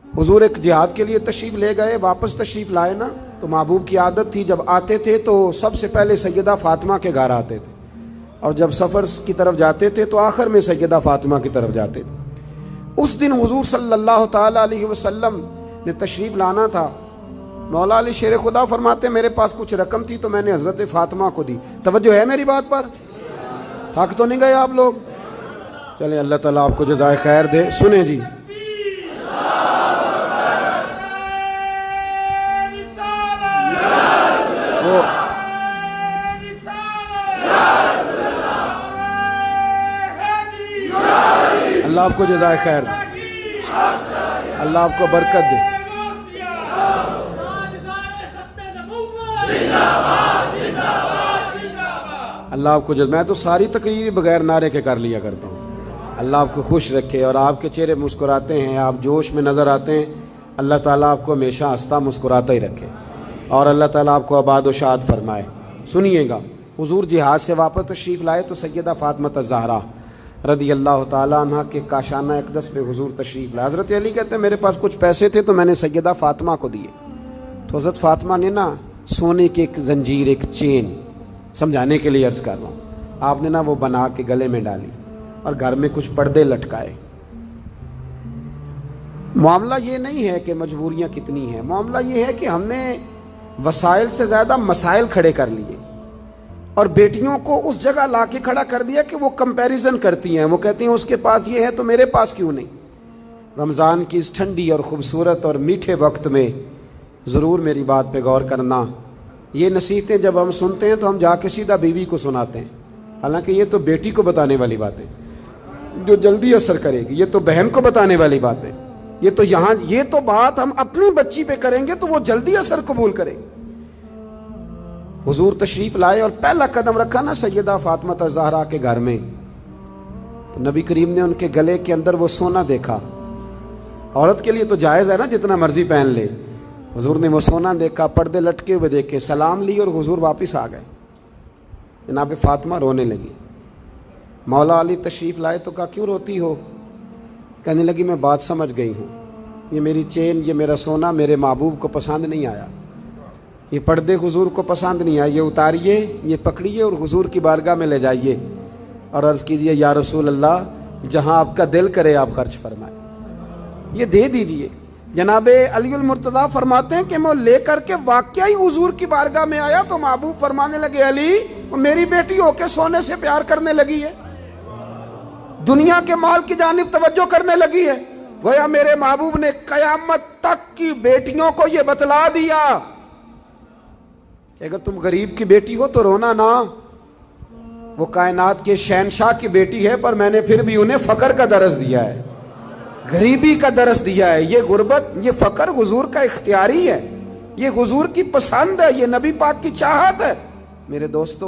हुजूर एक जिहाद के लिए तशरीफ़ ले गए, वापस तशरीफ़ लाए ना, तो महबूब की आदत थी जब आते थे तो सबसे पहले सैयदा फ़ातिमा के घर आते थे, और जब सफ़र की तरफ जाते थे तो आखिर में सैयदा फ़ातिमा की तरफ जाते थे। उस दिन हुजूर सल्लल्लाहु ताला अलैहि वसल्लम ने तशरीफ़ लाना था। मौला अली शेर खुदा फरमाते मेरे पास कुछ रकम थी तो मैंने हज़रत फ़ातिमा को दी। तवज्जो है मेरी बात पर? थक तो नहीं गए आप लोग? चले अल्लाह ताला आपको जज़ाए खैर दे। सुने जी, अल्लाह आपको जज़ाए खैर दे, अल्लाह आपको बरकत दे। अल्लाह आपको मैं तो सारी तकरीर बगैर नारे के कर लिया करता हूँ। अल्लाह आपको खुश रखे और आपके चेहरे मुस्कुराते हैं, आप जोश में नज़र आते हैं। अल्लाह ताला आपको हमेशा हंसता मुस्कुराता ही रखे और अल्लाह ताला आपको आबाद व शाद फरमाए। सुनिएगा, हुजूर जिहाद से वापस तशरीफ़ लाए तो सैयदा फ़ातिमा ज़हरा रदी अल्लाह ताला अन्हा के काशाना अक़दस पे हुजूर तशरीफ़ लाए। हज़रत अली कहते हैं मेरे पास कुछ पैसे थे तो मैंने सैयदा फ़ातिमा को दिए। तो हज़रत फ़ातिमा ने ना सोने की एक जंजीर, एक चेन, समझाने के लिए अर्ज़ कर रहा हूँ, आपने ना वो बना के गले में डाली और घर में कुछ पर्दे लटकाए। मामला ये नहीं है कि मजबूरियाँ कितनी हैं, मामला ये है कि हमने वसाइल से ज़्यादा मसाइल खड़े कर लिए और बेटियों को उस जगह ला के खड़ा कर दिया कि वो कंपैरिजन करती हैं। वो कहती हैं उसके पास ये है तो मेरे पास क्यों नहीं। रमज़ान की इस ठंडी और ख़ूबसूरत और मीठे वक्त में ज़रूर मेरी बात पे गौर करना। ये नसीहतें जब हम सुनते हैं तो हम जाके सीधा बीवी को सुनाते हैं, हालांकि ये तो बेटी को बताने वाली बात है जो जल्दी असर करेगी, ये तो बहन को बताने वाली बात है, ये तो बात हम अपनी बच्ची पे करेंगे तो वो जल्दी असर कबूल करेगी। हुजूर तशरीफ लाए और पहला कदम रखा ना सैयदा फ़ातिमा ज़हरा के घर में, तो नबी करीम ने उनके गले के अंदर वो सोना देखा। औरत के लिए तो जायज़ है ना जितना मर्जी पहन ले। हुजूर ने वो सोना देखा, पर्दे लटके हुए देखे, सलाम ली और हुजूर वापस आ गए। जनाब फ़ातिमा रोने लगी। मौला अली तशरीफ़ लाए तो कहा क्यों रोती हो? कहने लगी मैं बात समझ गई हूँ, ये मेरी चेन, ये मेरा सोना मेरे महबूब को पसंद नहीं आया, ये पर्दे हुजूर को पसंद नहीं आए, ये उतारिए, ये पकड़िए और हुजूर की बारगाह में ले जाइए और अर्ज़ कीजिए या रसूल अल्लाह जहाँ आपका दिल करे आप खर्च फरमाए, ये दे दीजिए। जनाबे अलीउल मुर्तज़ा फरमाते हैं कि मैं लेकर के वाकया ही हुजूर की बारगाह में आया तो महबूब फरमाने लगे अली मेरी बेटी होके सोने से प्यार करने लगी है, दुनिया के माल की जानिब तवज्जो करने लगी है। गोया मेरे महबूब ने कयामत तक की बेटियों को यह बतला दिया अगर तुम गरीब की बेटी हो तो रोना ना, वो कायनात के शहनशाह की बेटी है, पर मैंने फिर भी उन्हें फकर का दर्स दिया है, गरीबी का दर्स दिया है। ये गुर्बत, ये फकर हुजूर का इख्तियारी है, ये हुजूर की पसंद है, ये नबी पाक की चाहत है। मेरे दोस्तों